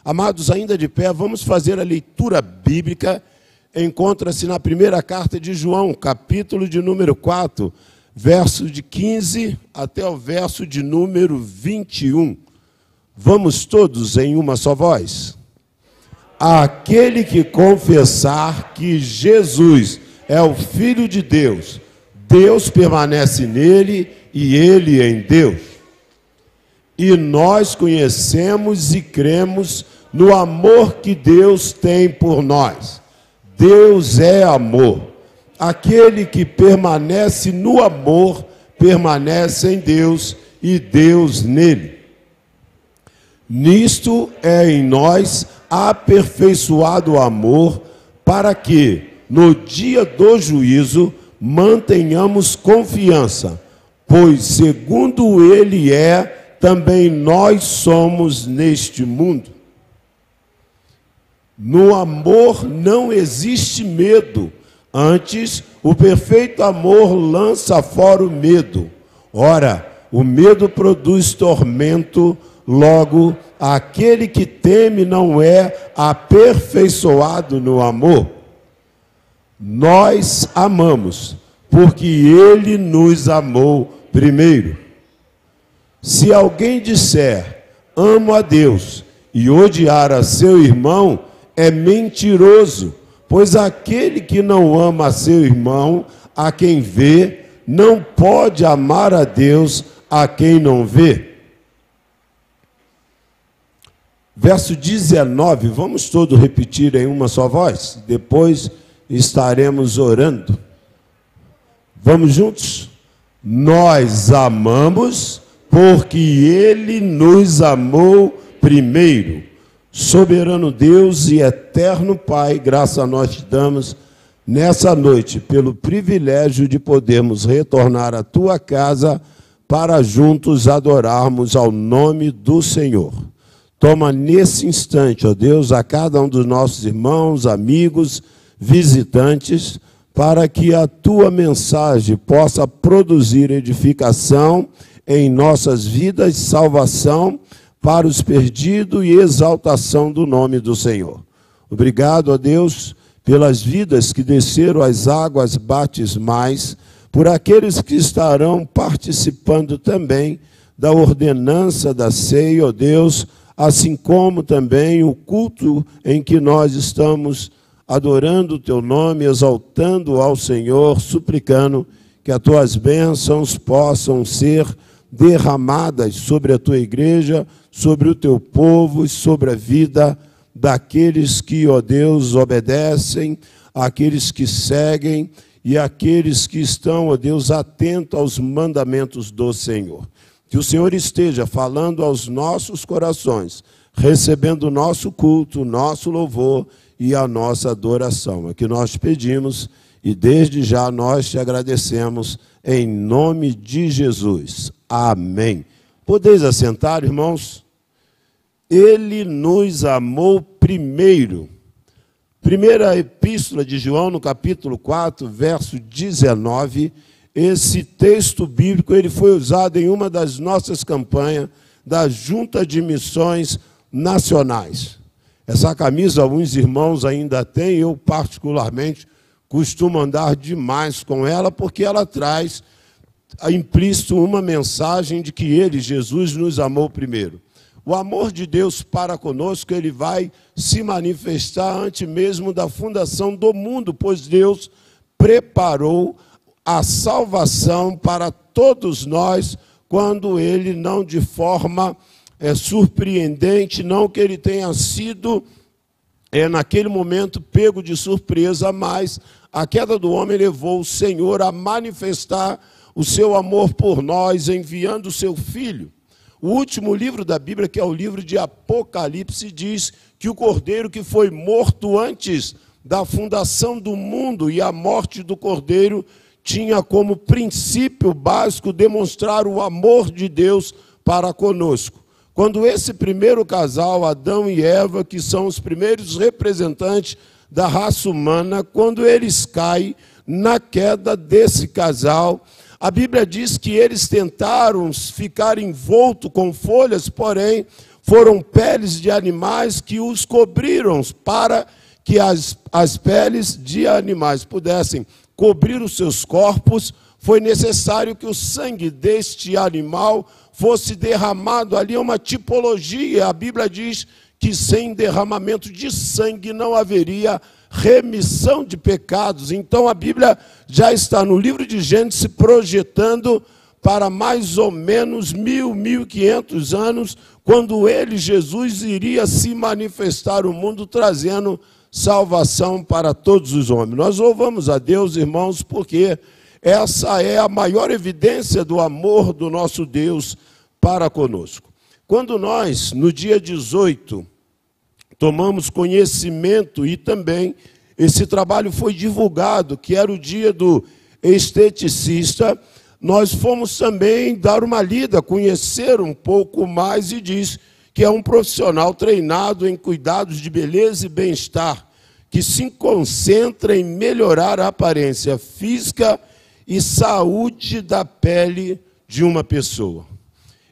Amados, ainda de pé, vamos fazer a leitura bíblica. Encontra-se na primeira carta de João, capítulo de número 4, verso de 15 até o verso de número 21. Vamos todos em uma só voz. Aquele que confessar que Jesus é o Filho de Deus, Deus permanece nele e ele em Deus. E nós conhecemos e cremos no amor que Deus tem por nós. Deus é amor. Aquele que permanece no amor, permanece em Deus e Deus nele. Nisto é em nós aperfeiçoado o amor, para que, no dia do juízo, mantenhamos confiança, pois segundo ele é, também nós somos neste mundo. No amor não existe medo, antes o perfeito amor lança fora o medo. Ora, o medo produz tormento, logo, aquele que teme não é aperfeiçoado no amor. Nós amamos, porque ele nos amou primeiro. Se alguém disser, amo a Deus, e odiar a seu irmão, é mentiroso, pois aquele que não ama a seu irmão, a quem vê, não pode amar a Deus, a quem não vê. Verso 19, vamos todos repetir em uma só voz, depois estaremos orando. Vamos juntos? Nós amamos, porque ele nos amou primeiro. Soberano Deus e eterno Pai, graças a nós te damos nessa noite, pelo privilégio de podermos retornar à tua casa para juntos adorarmos ao nome do Senhor. Toma nesse instante, ó Deus, a cada um dos nossos irmãos, amigos, visitantes, para que a tua mensagem possa produzir edificação em nossas vidas, salvação para os perdidos e exaltação do nome do Senhor. Obrigado, ó Deus, pelas vidas que desceram as águas batismais, por aqueles que estarão participando também da ordenança da ceia, ó Deus, assim como também o culto em que nós estamos adorando o teu nome, exaltando ao Senhor, suplicando que as tuas bênçãos possam ser derramadas sobre a tua igreja, sobre o teu povo e sobre a vida daqueles que, ó Deus, obedecem, aqueles que seguem e aqueles que estão, ó Deus, atentos aos mandamentos do Senhor. Que o Senhor esteja falando aos nossos corações, recebendo o nosso culto, o nosso louvor e a nossa adoração. É que nós pedimos e desde já nós te agradecemos em nome de Jesus. Amém. Podeis assentar, irmãos? Ele nos amou primeiro. Primeira epístola de João, no capítulo 4, verso 19, esse texto bíblico ele foi usado em uma das nossas campanhas da Junta de Missões Nacionais. Essa camisa alguns irmãos ainda têm, eu particularmente costumo andar demais com ela, porque ela traz implícito uma mensagem de que ele, Jesus, nos amou primeiro. O amor de Deus para conosco, ele vai se manifestar antes mesmo da fundação do mundo, pois Deus preparou a salvação para todos nós, quando ele não de forma surpreendente, não que ele tenha sido naquele momento pego de surpresa, mas a queda do homem levou o Senhor a manifestar o seu amor por nós, enviando o seu Filho. O último livro da Bíblia, que é o livro de Apocalipse, diz que o Cordeiro que foi morto antes da fundação do mundo e a morte do Cordeiro tinha como princípio básico demonstrar o amor de Deus para conosco. Quando esse primeiro casal, Adão e Eva, que são os primeiros representantes da raça humana, quando eles caem na queda desse casal, a Bíblia diz que eles tentaram ficar envoltos com folhas, porém, foram peles de animais que os cobriram, para que as peles de animais pudessem cobrir os seus corpos. Foi necessário que o sangue deste animal fosse derramado. Ali é uma tipologia. A Bíblia diz que sem derramamento de sangue não haveria remissão de pecados. Então a Bíblia já está no livro de Gênesis se projetando para mais ou menos 1.500 anos, quando ele, Jesus, iria se manifestar no mundo, trazendo salvação para todos os homens. Nós louvamos a Deus, irmãos, porque essa é a maior evidência do amor do nosso Deus para conosco. Quando nós, no dia 18, tomamos conhecimento, e também esse trabalho foi divulgado, que era o dia do esteticista, nós fomos também dar uma lida, conhecer um pouco mais, e diz que é um profissional treinado em cuidados de beleza e bem-estar, que se concentra em melhorar a aparência física e saúde da pele de uma pessoa.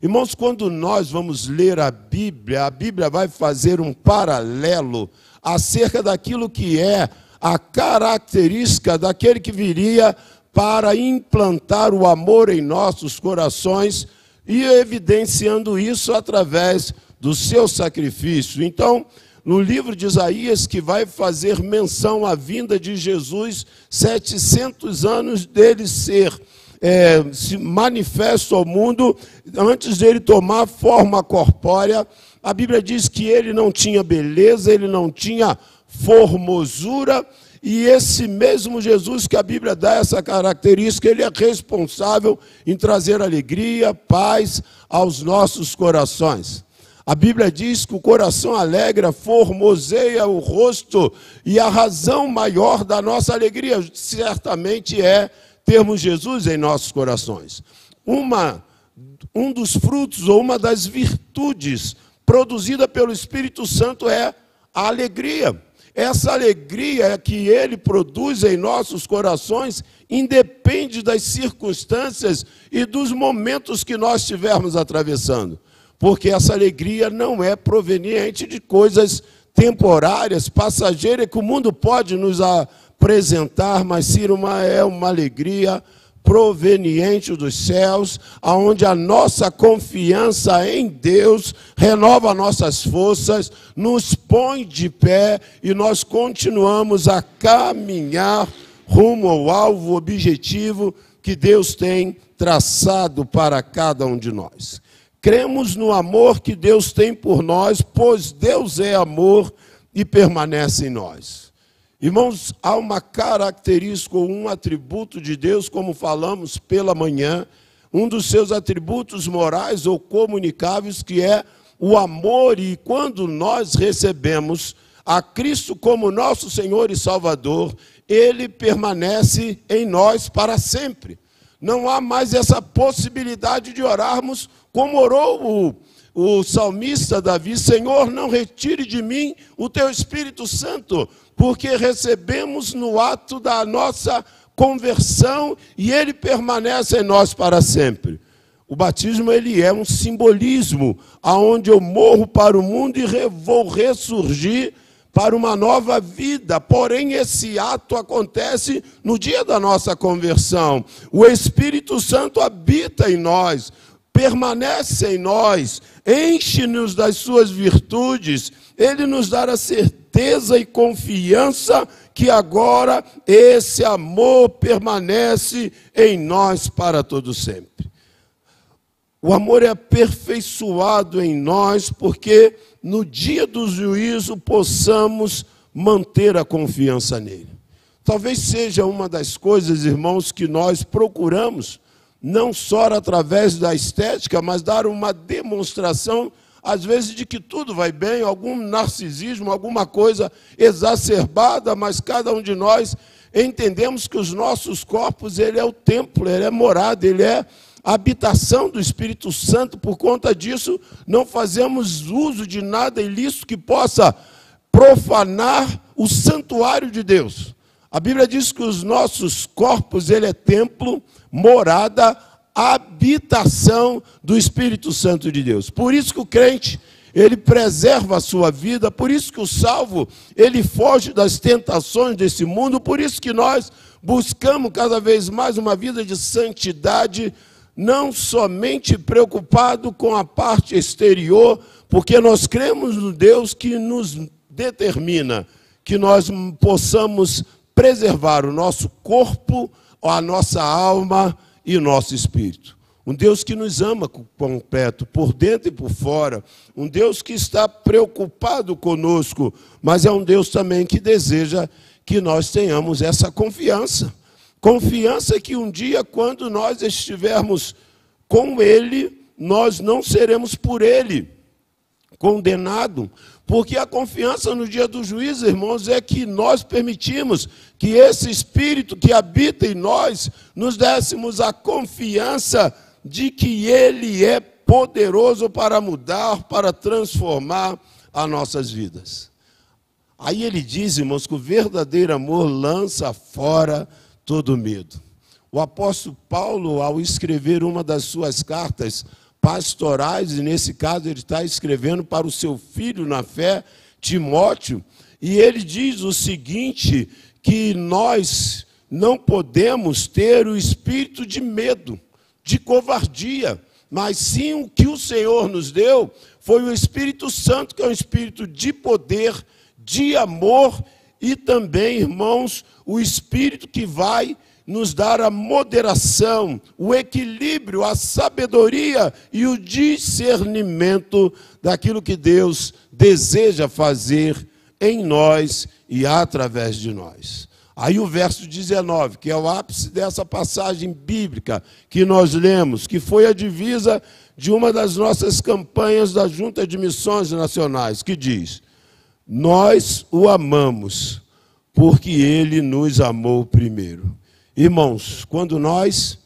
Irmãos, quando nós vamos ler a Bíblia vai fazer um paralelo acerca daquilo que é a característica daquele que viria para implantar o amor em nossos corações, e evidenciando isso através do seu sacrifício. Então, no livro de Isaías, que vai fazer menção à vinda de Jesus, 700 anos dele se manifesto ao mundo, antes dele tomar forma corpórea, a Bíblia diz que ele não tinha beleza, ele não tinha formosura, e esse mesmo Jesus que a Bíblia dá essa característica, ele é responsável em trazer alegria, paz aos nossos corações. A Bíblia diz que o coração alegre formoseia o rosto, e a razão maior da nossa alegria certamente é termos Jesus em nossos corações. Um dos frutos, ou uma das virtudes produzida pelo Espírito Santo é a alegria. Essa alegria que ele produz em nossos corações independe das circunstâncias e dos momentos que nós estivermos atravessando. Porque essa alegria não é proveniente de coisas temporárias, passageiras, que o mundo pode nos apresentar, mas sim é uma alegria proveniente dos céus, aonde a nossa confiança em Deus renova nossas forças, nos põe de pé, e nós continuamos a caminhar rumo ao alvo objetivo que Deus tem traçado para cada um de nós. Cremos no amor que Deus tem por nós, pois Deus é amor e permanece em nós. Irmãos, há uma característica ou um atributo de Deus, como falamos pela manhã, um dos seus atributos morais ou comunicáveis, que é o amor. E quando nós recebemos a Cristo como nosso Senhor e Salvador, ele permanece em nós para sempre. Não há mais essa possibilidade de orarmos como orou o salmista Davi: Senhor, não retire de mim o teu Espírito Santo, porque recebemos no ato da nossa conversão e ele permanece em nós para sempre. O batismo, ele é um simbolismo, aonde eu morro para o mundo e vou ressurgir para uma nova vida. Porém, esse ato acontece no dia da nossa conversão. O Espírito Santo habita em nós, permanece em nós, enche-nos das suas virtudes, ele nos dá a certeza e confiança que agora esse amor permanece em nós para todo sempre. O amor é aperfeiçoado em nós, porque no dia do juízo possamos manter a confiança nele. Talvez seja uma das coisas, irmãos, que nós procuramos, não só através da estética, mas dar uma demonstração, às vezes, de que tudo vai bem, algum narcisismo, alguma coisa exacerbada, mas cada um de nós entendemos que os nossos corpos, ele é o templo, ele é morada, ele é a habitação do Espírito Santo. Por conta disso, não fazemos uso de nada ilícito que possa profanar o santuário de Deus. A Bíblia diz que os nossos corpos, ele é templo, morada, habitação do Espírito Santo de Deus. Por isso que o crente, ele preserva a sua vida. Por isso que o salvo, ele foge das tentações desse mundo. Por isso que nós buscamos cada vez mais uma vida de santidade, não somente preocupado com a parte exterior, porque nós cremos no Deus que nos determina que nós possamos preservar o nosso corpo, a nossa alma e o nosso espírito. Um Deus que nos ama completo, por dentro e por fora. Um Deus que está preocupado conosco, mas é um Deus também que deseja que nós tenhamos essa confiança. Confiança que um dia, quando nós estivermos com Ele, nós não seremos por Ele condenados. Porque a confiança no dia do juízo, irmãos, é que nós permitimos que esse Espírito que habita em nós, nos dessemos a confiança de que Ele é poderoso para mudar, para transformar as nossas vidas. Aí ele diz, irmãos, que o verdadeiro amor lança fora todo medo. O apóstolo Paulo, ao escrever uma das suas cartas pastorais, e nesse caso ele está escrevendo para o seu filho na fé, Timóteo, e ele diz o seguinte, que nós não podemos ter o espírito de medo, de covardia, mas sim o que o Senhor nos deu foi o Espírito Santo, que é um espírito de poder, de amor, e também, irmãos, o Espírito que vai nos dar a moderação, o equilíbrio, a sabedoria e o discernimento daquilo que Deus deseja fazer em nós e através de nós. Aí o verso 19, que é o ápice dessa passagem bíblica que nós lemos, que foi a divisa de uma das nossas campanhas da Junta de Missões Nacionais, que diz: nós o amamos, porque ele nos amou primeiro. Irmãos, quando nós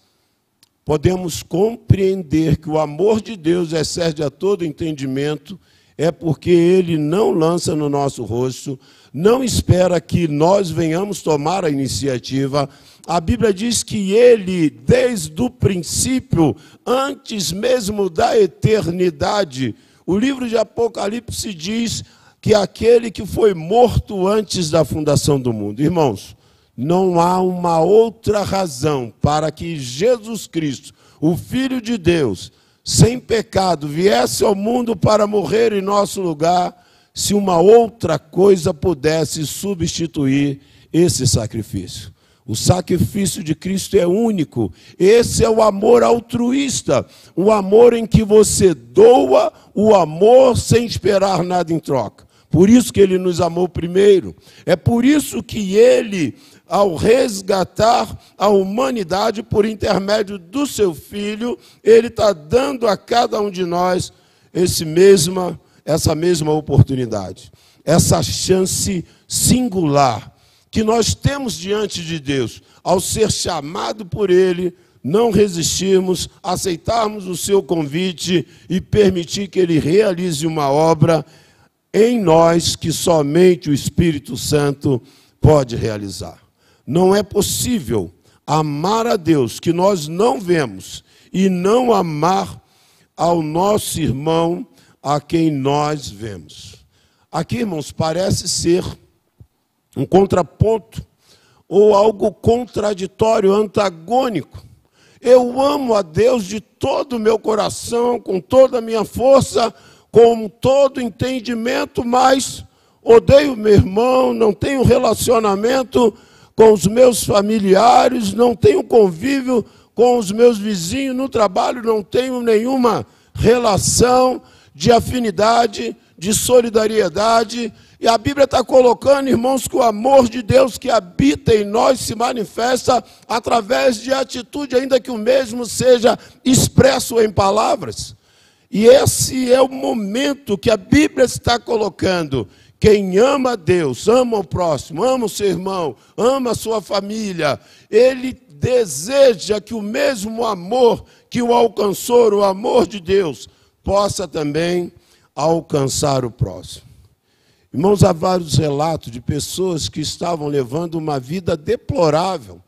podemos compreender que o amor de Deus excede a todo entendimento, é porque ele não lança no nosso rosto, não espera que nós venhamos tomar a iniciativa. A Bíblia diz que ele, desde o princípio, antes mesmo da eternidade, o livro de Apocalipse diz que aquele que foi morto antes da fundação do mundo. Irmãos, não há uma outra razão para que Jesus Cristo, o Filho de Deus, sem pecado, viesse ao mundo para morrer em nosso lugar, se uma outra coisa pudesse substituir esse sacrifício. O sacrifício de Cristo é único. Esse é o amor altruísta, o amor em que você doa o amor sem esperar nada em troca. Por isso que ele nos amou primeiro. É por isso que ele, ao resgatar a humanidade por intermédio do seu Filho, ele está dando a cada um de nós essa mesma oportunidade, essa chance singular que nós temos diante de Deus, ao ser chamado por Ele, não resistirmos, aceitarmos o seu convite e permitir que Ele realize uma obra em nós que somente o Espírito Santo pode realizar. Não é possível amar a Deus que nós não vemos e não amar ao nosso irmão a quem nós vemos. Aqui, irmãos, parece ser um contraponto ou algo contraditório, antagônico. Eu amo a Deus de todo o meu coração, com toda a minha força, com todo entendimento, mas odeio meu irmão, não tenho relacionamento com os meus familiares, não tenho convívio com os meus vizinhos, no trabalho não tenho nenhuma relação de afinidade, de solidariedade. E a Bíblia está colocando, irmãos, que o amor de Deus que habita em nós se manifesta através de atitude, ainda que o mesmo seja expresso em palavras. E esse é o momento que a Bíblia está colocando. Quem ama a Deus, ama o próximo, ama o seu irmão, ama a sua família, ele deseja que o mesmo amor que o alcançou, o amor de Deus, possa também alcançar o próximo. Irmãos, há vários relatos de pessoas que estavam levando uma vida deplorável,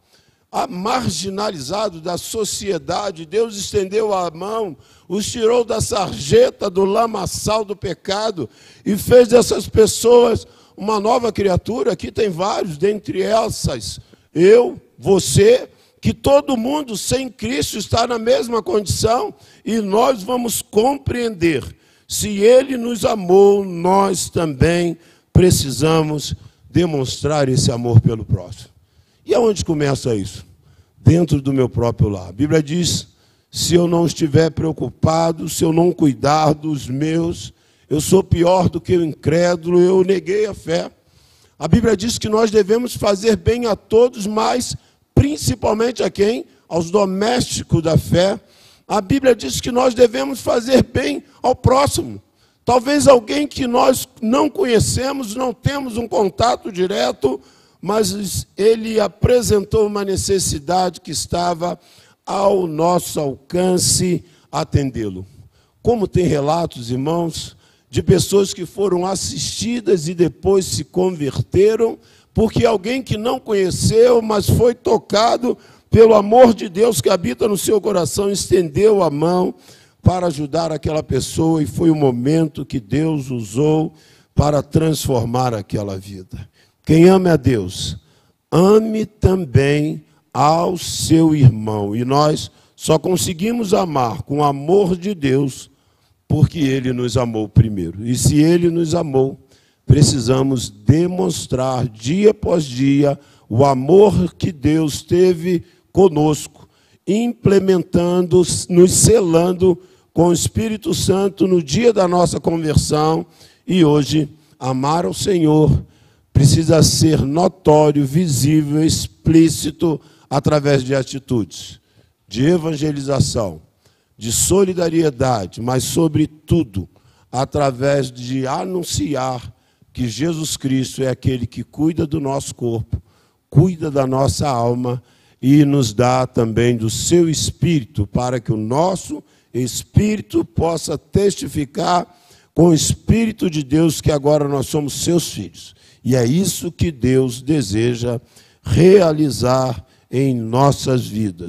marginalizados da sociedade. Deus estendeu a mão, os tirou da sarjeta, do lamaçal do pecado e fez dessas pessoas uma nova criatura. Aqui tem vários, dentre essas, eu, você, que todo mundo sem Cristo está na mesma condição, e nós vamos compreender, se Ele nos amou, nós também precisamos demonstrar esse amor pelo próximo. E aonde começa isso? Dentro do meu próprio lar. A Bíblia diz, se eu não estiver preocupado, se eu não cuidar dos meus, eu sou pior do que o incrédulo, eu neguei a fé. A Bíblia diz que nós devemos fazer bem a todos, mas principalmente a quem? Aos domésticos da fé. A Bíblia diz que nós devemos fazer bem ao próximo. Talvez alguém que nós não conhecemos, não temos um contato direto, mas ele apresentou uma necessidade que estava ao nosso alcance atendê-lo. Como tem relatos, irmãos, de pessoas que foram assistidas e depois se converteram, porque alguém que não conheceu, mas foi tocado pelo amor de Deus que habita no seu coração, estendeu a mão para ajudar aquela pessoa, e foi o momento que Deus usou para transformar aquela vida. Quem ama a Deus, ame também ao seu irmão. E nós só conseguimos amar com o amor de Deus, porque Ele nos amou primeiro. E se Ele nos amou, precisamos demonstrar dia após dia o amor que Deus teve conosco, implementando, nos selando com o Espírito Santo no dia da nossa conversão. E hoje, amar ao Senhor precisa ser notório, visível, explícito, através de atitudes de evangelização, de solidariedade, mas, sobretudo, através de anunciar que Jesus Cristo é aquele que cuida do nosso corpo, cuida da nossa alma e nos dá também do seu Espírito, para que o nosso Espírito possa testificar com o Espírito de Deus que agora nós somos seus filhos. E é isso que Deus deseja realizar em nossas vidas.